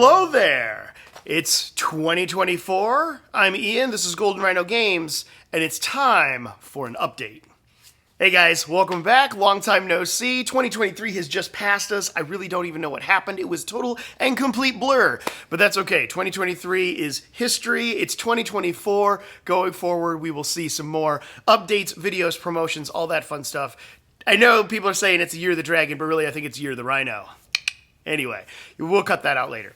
Hello there! It's 2024. I'm Ian, this is Golden Rhino Games, and it's time for an update. Hey guys, welcome back. Long time no see. 2023 has just passed us. I really don't even know what happened. It was total and complete blur. But that's okay. 2023 is history. It's 2024. Going forward, we will see some more updates, videos, promotions, all that fun stuff. I know people are saying it's the year of the dragon, but really I think it's year of the rhino. Anyway, we'll cut that out later.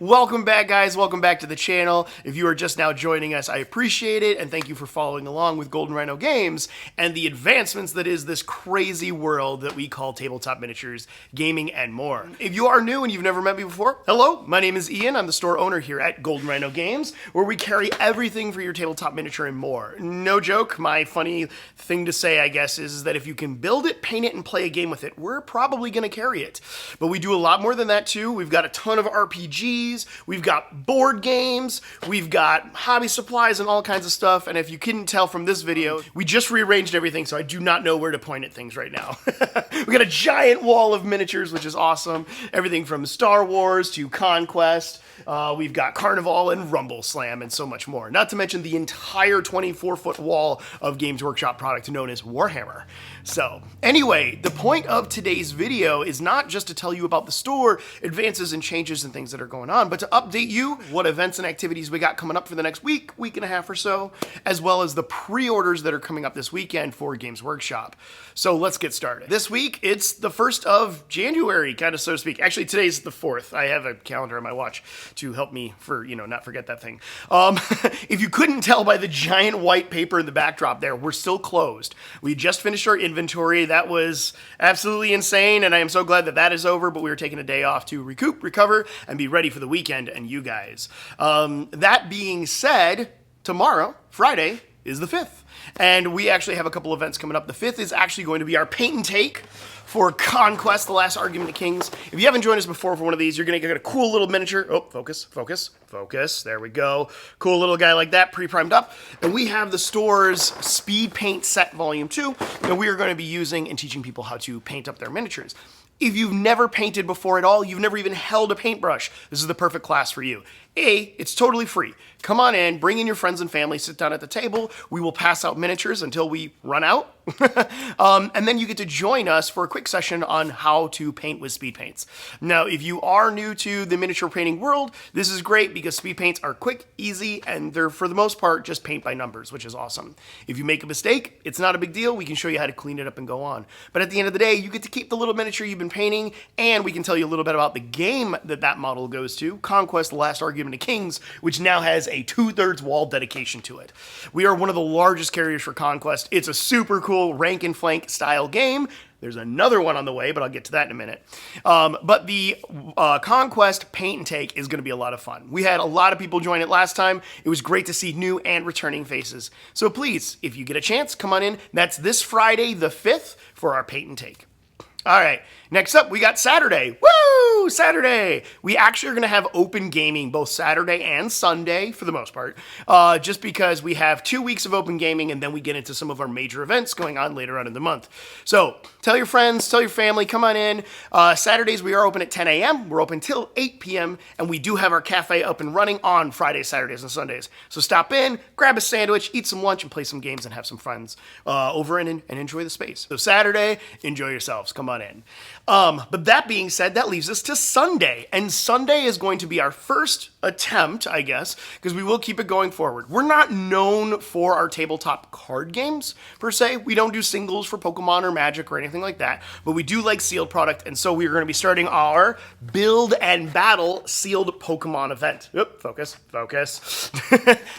Welcome back, guys. Welcome back to the channel. If you are just now joining us, I appreciate it, and thank you for following along with Golden Rhino Games and the advancements that is this crazy world that we call tabletop miniatures, gaming, and more. If you are new and you've never met me before, hello, my name is Ian. I'm the store owner here at Golden Rhino Games, where we carry everything for your tabletop miniature and more. No joke, my funny thing to say, I guess, is that if you can build it, paint it, and play a game with it, we're probably going to carry it. But we do a lot more than that too. We've got a ton of RPGs, we've got board games, we've got hobby supplies and all kinds of stuff. And if you couldn't tell from this video, we just rearranged everything, so I do not know where to point at things right now. We got a giant wall of miniatures, which is awesome. Everything from Star Wars to Conquest. We've got Carnival and Rumble Slam and so much more. Not to mention the entire 24-foot wall of Games Workshop product known as Warhammer. So anyway, the point of today's video is not just to tell you about the store, advances and changes and things that are going on, but to update you what events and activities we got coming up for the next week and a half or so, as well as the pre-orders that are coming up this weekend for Games Workshop. So let's get started. This week, it's the 1st of January, kind of so to speak. Actually, today's the 4th. I have a calendar on my watch to help me not forget that thing. If you couldn't tell by the giant white paper in the backdrop there, we're still closed. We just finished our inventory. That was absolutely insane, and I am so glad that that is over, but we were taking a day off to recoup, recover, and be ready for the weekend and you guys. That being said, tomorrow, Friday, is the 5th. And we actually have a couple events coming up. The 5th is actually going to be our paint and take for Conquest, the last Argument of Kings. If you haven't joined us before for one of these, you're going to get a cool little miniature. Oh, focus, focus, focus. There we go. Cool little guy like that, pre-primed up. And we have the store's Speed Paint Set Volume 2 that we are going to be using and teaching people how to paint up their miniatures. If you've never painted before at all, you've never even held a paintbrush, this is the perfect class for you. It's totally free. Come on in, bring in your friends and family, sit down at the table. We will pass out miniatures until we run out. And then you get to join us for a quick session on how to paint with speed paints. Now, if you are new to the miniature painting world, this is great because speed paints are quick, easy, and they're, for the most part, just paint by numbers, which is awesome. If you make a mistake, it's not a big deal. We can show you how to clean it up and go on. But at the end of the day, you get to keep the little miniature you've been painting, and we can tell you a little bit about the game that model goes to, Conquest, the Last Argument of Kings, which now has a 2/3 wall dedication to it. We are one of the largest carriers for Conquest. It's a super cool rank and flank style game. There's another one on the way, but I'll get to that in a minute. But the Conquest paint and take is going to be a lot of fun. We had a lot of people join it last time. It was great to see new and returning faces. So please, if you get a chance, come on in. That's this Friday, the 5th, for our paint and take. All right, next up, we got Saturday. Woo! Saturday! We actually are going to have open gaming both Saturday and Sunday, for the most part, just because we have 2 weeks of open gaming, and then we get into some of our major events going on later on in the month. So, tell your friends, tell your family, come on in. Saturdays, we are open at 10 a.m. We're open till 8 p.m., and we do have our cafe up and running on Fridays, Saturdays, and Sundays. So stop in, grab a sandwich, eat some lunch, and play some games and have some friends over and enjoy the space. So Saturday, enjoy yourselves. Come on in. But that being said, that leaves us to Sunday. And Sunday is going to be our first attempt, I guess, because we will keep it going forward. We're not known for our tabletop card games, per se. We don't do singles for Pokemon or Magic or anything like that, but we do like sealed product, and so we're going to be starting our Build and Battle sealed Pokemon event. Oop, focus, focus.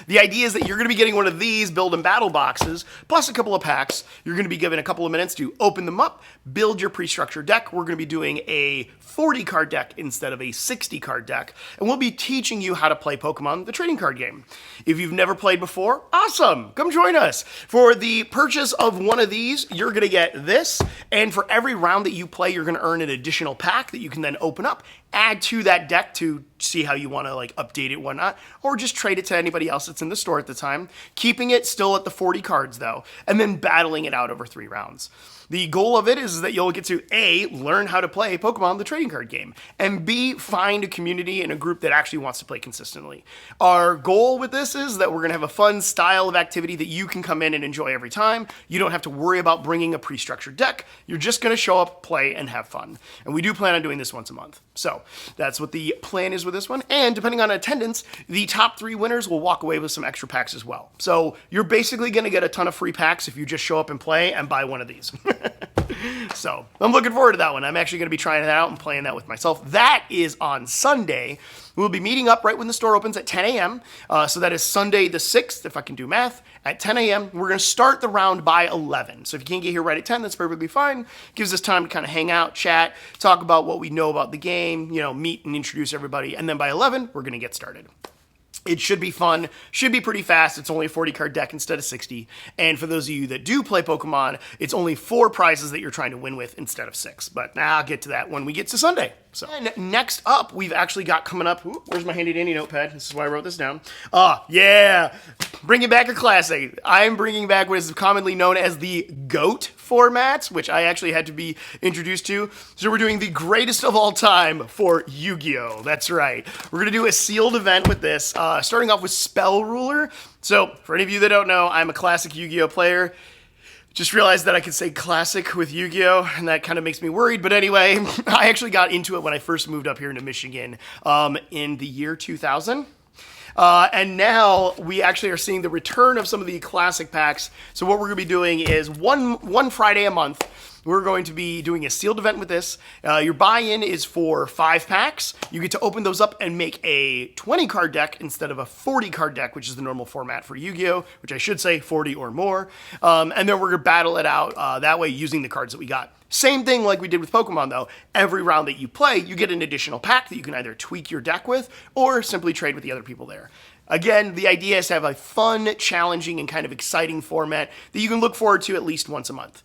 The idea is that you're going to be getting one of these Build and Battle boxes, plus a couple of packs. You're going to be given a couple of minutes to open them up, build your pre-structured deck. We're going to be doing a 40 card deck instead of a 60 card deck, and we'll be teaching you how to play Pokemon, the trading card game. If you've never played before, awesome, come join us. For the purchase of one of these, you're going to get this, and for every round that you play, you're going to earn an additional pack that you can then open up add to that deck to see how you want to like update it, whatnot, or just trade it to anybody else that's in the store at the time, keeping it still at the 40 cards though, and then battling it out over 3 rounds. The goal of it is that you'll get to A, learn how to play Pokemon the trading card game, and B, find a community and a group that actually wants to play consistently. Our goal with this is that we're going to have a fun style of activity that you can come in and enjoy every time. You don't have to worry about bringing a pre-structured deck. You're just going to show up, play, and have fun. And we do plan on doing this once a month. So that's what the plan is with this one. And depending on attendance, the top 3 winners will walk away with some extra packs as well. So you're basically going to get a ton of free packs if you just show up and play and buy one of these. So I'm looking forward to that one. I'm actually going to be trying that out and playing that with myself. That is on Sunday. We'll be meeting up right when the store opens at 10 a.m. So that is Sunday the 6th, if I can do math, at 10 a.m. We're going to start the round by 11. So if you can't get here right at 10, that's perfectly fine. Gives us time to kind of hang out, chat, talk about what we know about the game, meet and introduce everybody. And then by 11, we're going to get started. It should be fun, should be pretty fast. It's only a 40 card deck instead of 60. And for those of you that do play Pokemon, it's only 4 prizes that you're trying to win with instead of 6. But I'll get to that when we get to Sunday. So and next up, we've actually got coming up, where's my handy dandy notepad? This is why I wrote this down. Yeah, bringing back a classic. I'm bringing back what is commonly known as the G.O.A.T format, which I actually had to be introduced to. So we're doing the greatest of all time for Yu-Gi-Oh! That's right. We're going to do a sealed event with this, starting off with Spell Ruler. So for any of you that don't know, I'm a classic Yu-Gi-Oh! Player. Just realized that I could say classic with Yu-Gi-Oh! And that kind of makes me worried. But anyway, I actually got into it when I first moved up here into Michigan in the year 2000. And now we actually are seeing the return of some of the classic packs. So what we're going to be doing is one Friday a month, we're going to be doing a sealed event with this. Your buy-in is for 5 packs. You get to open those up and make a 20 card deck instead of a 40 card deck, which is the normal format for Yu-Gi-Oh!, which I should say 40 or more. And then we're going to battle it out that way using the cards that we got. Same thing like we did with Pokemon though. Every round that you play, you get an additional pack that you can either tweak your deck with or simply trade with the other people there. Again, the idea is to have a fun, challenging, and kind of exciting format that you can look forward to at least once a month.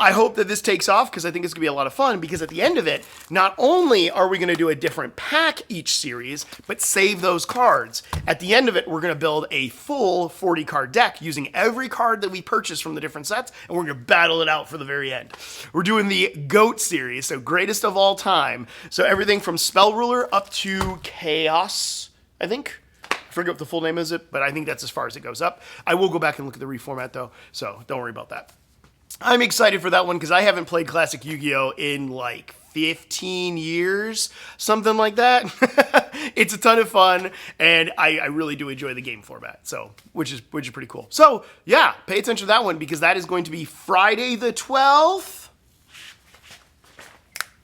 I hope that this takes off because I think it's going to be a lot of fun because at the end of it, not only are we going to do a different pack each series, but save those cards. At the end of it, we're going to build a full 40 card deck using every card that we purchase from the different sets, and we're going to battle it out for the very end. We're doing the G.O.A.T series, so greatest of all time. So everything from Spell Ruler up to Chaos, I think. I forget what the full name is, but I think that's as far as it goes up. I will go back and look at the reformat though, so don't worry about that. I'm excited for that one because I haven't played classic Yu-Gi-Oh! In like 15 years, something like that. It's a ton of fun, and I really do enjoy the game format, so which is pretty cool. So yeah, pay attention to that one because that is going to be Friday the 12th.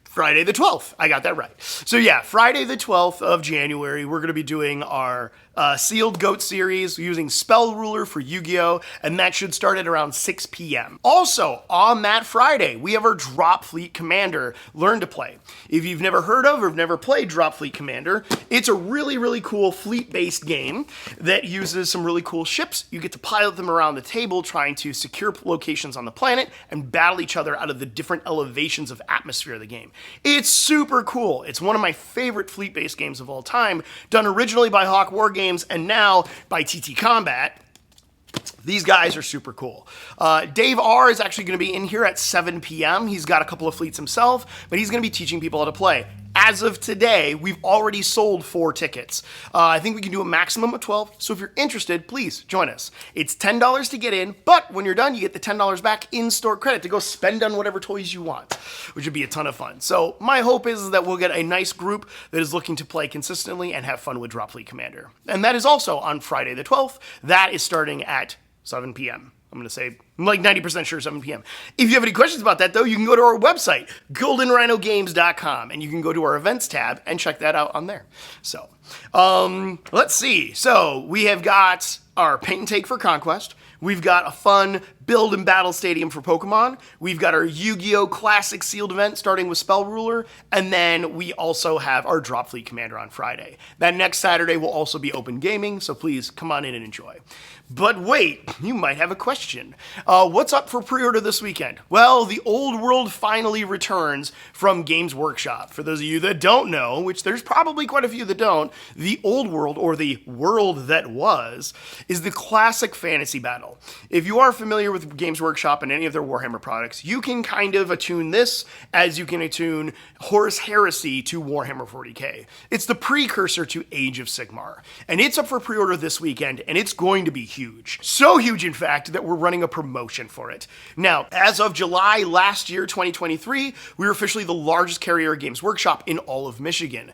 Friday the 12th. I got that right. So yeah, Friday the 12th of January, we're going to be doing our sealed G.O.A.T series using Spell Ruler for Yu-Gi-Oh! And that should start at around 6 p.m. Also, on that Friday, we have our Dropfleet Commander Learn to Play. If you've never heard of or have never played Dropfleet Commander, it's a really, really cool fleet-based game that uses some really cool ships. You get to pilot them around the table trying to secure locations on the planet and battle each other out of the different elevations of atmosphere of the game. It's super cool. It's one of my favorite fleet-based games of all time, done originally by Hawk War Games and now by TT Combat. These guys are super cool. Dave R. is actually going to be in here at 7 p.m. He's got a couple of fleets himself, but he's going to be teaching people how to play. As of today, we've already sold 4 tickets. I think we can do a maximum of 12, so if you're interested, please join us. It's $10 to get in, but when you're done, you get the $10 back in-store credit to go spend on whatever toys you want, which would be a ton of fun. So my hope is that we'll get a nice group that is looking to play consistently and have fun with Dropfleet Commander. And that is also on Friday the 12th. That is starting at 7 p.m. I'm going to say, I'm like 90% sure 7 p.m. If you have any questions about that, though, you can go to our website, goldenrhinogames.com, and you can go to our events tab and check that out on there. So, let's see. So, we have got our paint and take for Conquest. We've got a fun Build and Battle Stadium for Pokemon. We've got our Yu-Gi-Oh! Classic sealed event starting with Spell Ruler. And then we also have our Dropfleet Commander on Friday. That next Saturday will also be open gaming, so please come on in and enjoy. But wait, you might have a question. What's up for pre-order this weekend? Well, the Old World finally returns from Games Workshop. For those of you that don't know, which there's probably quite a few that don't, the Old World, or the world that was, is the classic fantasy battle. If you are familiar with Games Workshop and any of their Warhammer products, you can kind of attune this as you can attune Horus Heresy to Warhammer 40k. It's the precursor to Age of Sigmar. And it's up for pre-order this weekend, and it's going to be huge. So huge, in fact, that we're running a promotion for it. Now, as of July last year, 2023, we were officially the largest carrier of Games Workshop in all of Michigan,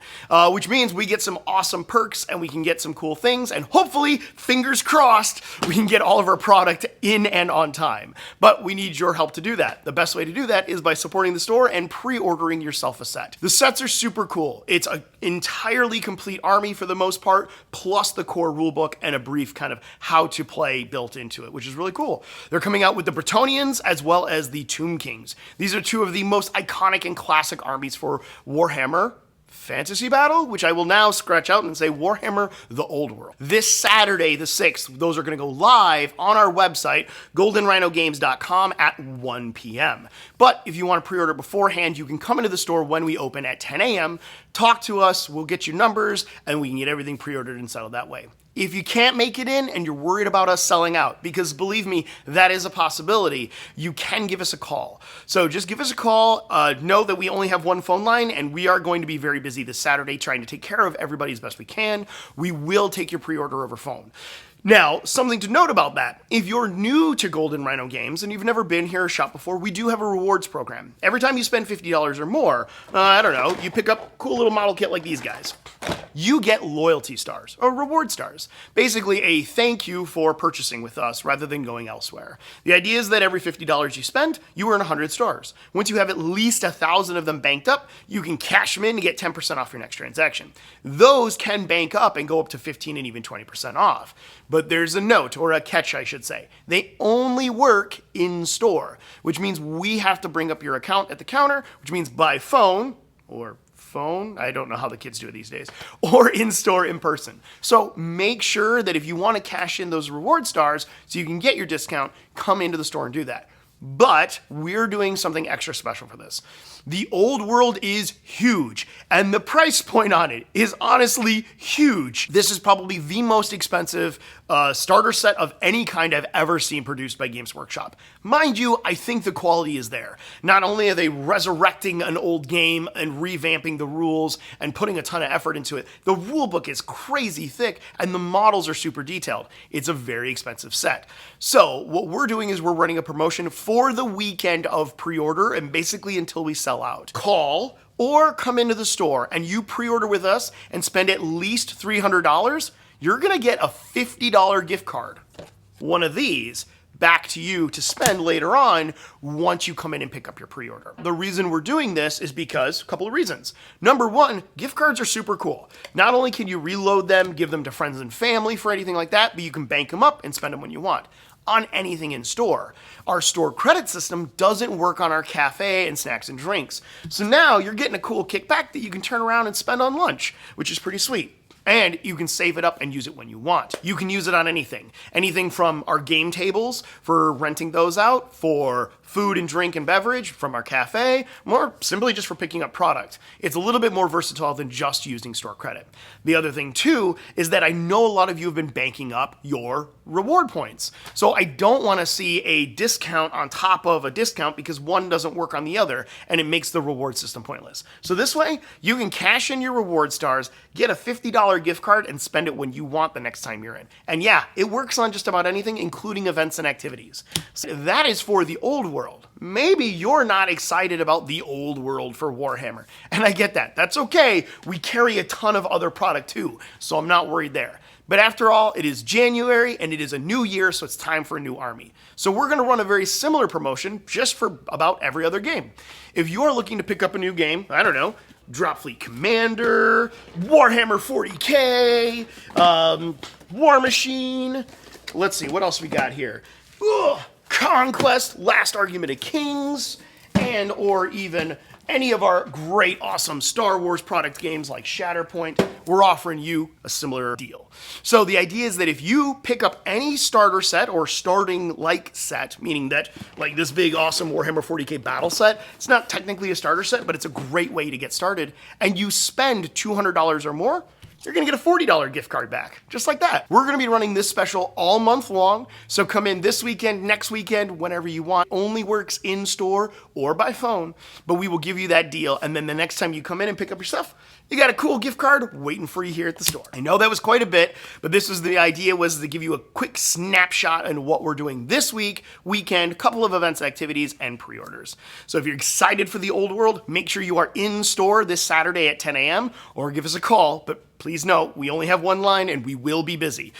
which means we get some awesome perks and we can get some cool things, and hopefully, fingers crossed, we can get all of our product in and on time. But we need your help to do that. The best way to do that is by supporting the store and pre-ordering yourself a set. The sets are super cool. It's an entirely complete army for the most part, plus the core rulebook and a brief kind of how to play built into it, which is really cool. They're coming out with the Bretonnians as well as the Tomb Kings. These are two of the most iconic and classic armies for Warhammer Fantasy Battle, which I will now scratch out and say Warhammer the Old World. This Saturday, the 6th, those are going to go live on our website, goldenrhinogames.com at 1 p.m. But if you want to pre-order beforehand, you can come into the store when we open at 10 a.m., talk to us, we'll get you numbers, and we can get everything pre-ordered and settled that way. If you can't make it in and you're worried about us selling out, because believe me, that is a possibility, you can give us a call. So just give us a call. Know that we only have one phone line, and we are going to be very busy this Saturday trying to take care of everybody as best we can. We will take your pre-order over phone. Now, something to note about that, if you're new to Golden Rhino Games and you've never been here or shopped before, we do have a rewards program. Every time you spend $50 or more, I don't know, you pick up a cool little model kit like these guys. You get loyalty stars, or reward stars. Basically a thank you for purchasing with us rather than going elsewhere. The idea is that every $50 you spend, you earn 100 stars. Once you have at least 1,000 of them banked up, you can cash them in and get 10% off your next transaction. Those can bank up and go up to 15 and even 20% off. But there's a note, or a catch I should say. They only work in store, which means we have to bring up your account at the counter, which means by phone, or phone, I don't know how the kids do it these days, or in store in person. So make sure that if you want to cash in those reward stars so you can get your discount, come into the store and do that. But we're doing something extra special for this. The Old World is huge, and the price point on it is honestly huge. This is probably the most expensive starter set of any kind I've ever seen produced by Games Workshop. Mind you, I think the quality is there. Not only are they resurrecting an old game and revamping the rules and putting a ton of effort into it, the rulebook is crazy thick and the models are super detailed. It's a very expensive set. So what we're doing is we're running a promotion for the weekend of pre-order and basically until we sell out. Call or come into the store and you pre-order with us and spend at least $300, you're gonna get a $50 gift card. One of these back to you to spend later on once you come in and pick up your pre-order. The reason we're doing this is because, a couple of reasons. Number one, gift cards are super cool. Not only can you reload them, give them to friends and family for anything like that, but you can bank them up and spend them when you want on anything in store. Our store credit system doesn't work on our cafe and snacks and drinks. So now you're getting a cool kickback that you can turn around and spend on lunch, which is pretty sweet. And you can save it up and use it when you want. You can use it on anything. Anything from our game tables for renting those out, for food and drink and beverage from our cafe, or simply just for picking up product. It's a little bit more versatile than just using store credit. The other thing too is that I know a lot of you have been banking up your reward points. So I don't want to see a discount on top of a discount because one doesn't work on the other and it makes the reward system pointless. So this way you can cash in your reward stars, get a $50 gift card and spend it when you want the next time you're in. And yeah, it works on just about anything, including events and activities. So that is for the Old World. Maybe you're not excited about the Old World for Warhammer, and I get that. That's okay. We carry a ton of other product too, so I'm not worried there. But after all, it is January and it is a new year, so it's time for a new army. So we're going to run a very similar promotion just for about every other game. If you are looking to pick up a new game, I don't know, Dropfleet Commander, Warhammer 40k, War Machine, let's see, what else we got here? Ugh. Conquest, Last Argument of Kings, and or even any of our great, awesome Star Wars product games like Shatterpoint, we're offering you a similar deal. So the idea is that if you pick up any starter set or starting like set, meaning that like this big, awesome Warhammer 40k battle set, it's not technically a starter set, but it's a great way to get started, and you spend $200 or more, you're gonna get a $40 gift card back, just like that. We're gonna be running this special all month long, so come in this weekend, next weekend, whenever you want. Only works in store or by phone, but we will give you that deal, and then the next time you come in and pick up your stuff, you got a cool gift card waiting for you here at the store. I know that was quite a bit, but this was the idea, was to give you a quick snapshot on what we're doing this week, weekend, couple of events, activities, and pre-orders. So if you're excited for the old world, make sure you are in store this Saturday at 10 a.m. or give us a call, but please note, we only have one line and we will be busy.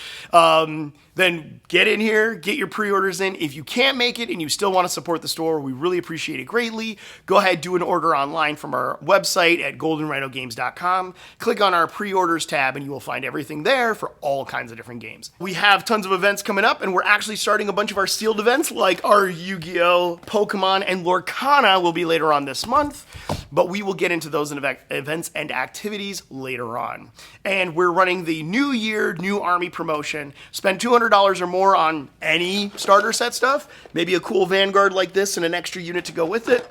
Then get in here, get your pre-orders in. If you can't make it and you still want to support the store, we really appreciate it greatly. Go ahead, do an order online from our website at goldenrhinogames.com. Click on our pre-orders tab and you will find everything there for all kinds of different games. We have tons of events coming up, and we're actually starting a bunch of our sealed events, like our Yu-Gi-Oh!, Pokemon, and Lorcana will be later on this month, but we will get into those events and activities later on. And we're running the New Year, New Army promotion. Spend $200 or more on any starter set stuff, maybe a cool Vanguard like this and an extra unit to go with it,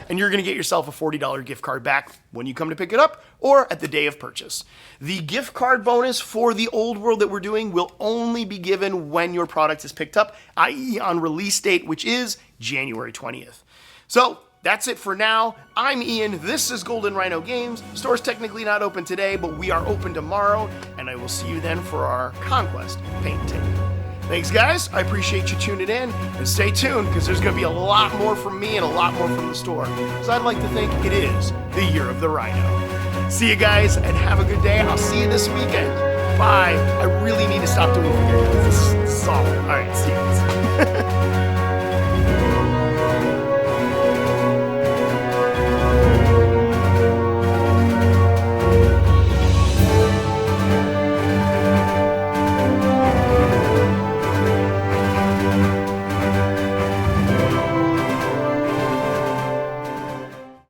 and you're gonna get yourself a $40 gift card back when you come to pick it up or at the day of purchase. The gift card bonus for the old world that we're doing will only be given when your product is picked up, i.e. on release date, which is January 20th. So that's it for now. I'm Ian, this is Golden Rhino Games. Store's technically not open today, but we are open tomorrow, and I will see you then for our Conquest paint tape. Thanks, guys. I appreciate you tuning in, and stay tuned, because there's going to be a lot more from me and a lot more from the store, because I'd like to think it is the year of the Rhino. See you guys, and have a good day. I'll see you this weekend. Bye. I really need to stop doing video. This is awful. All right, see you guys.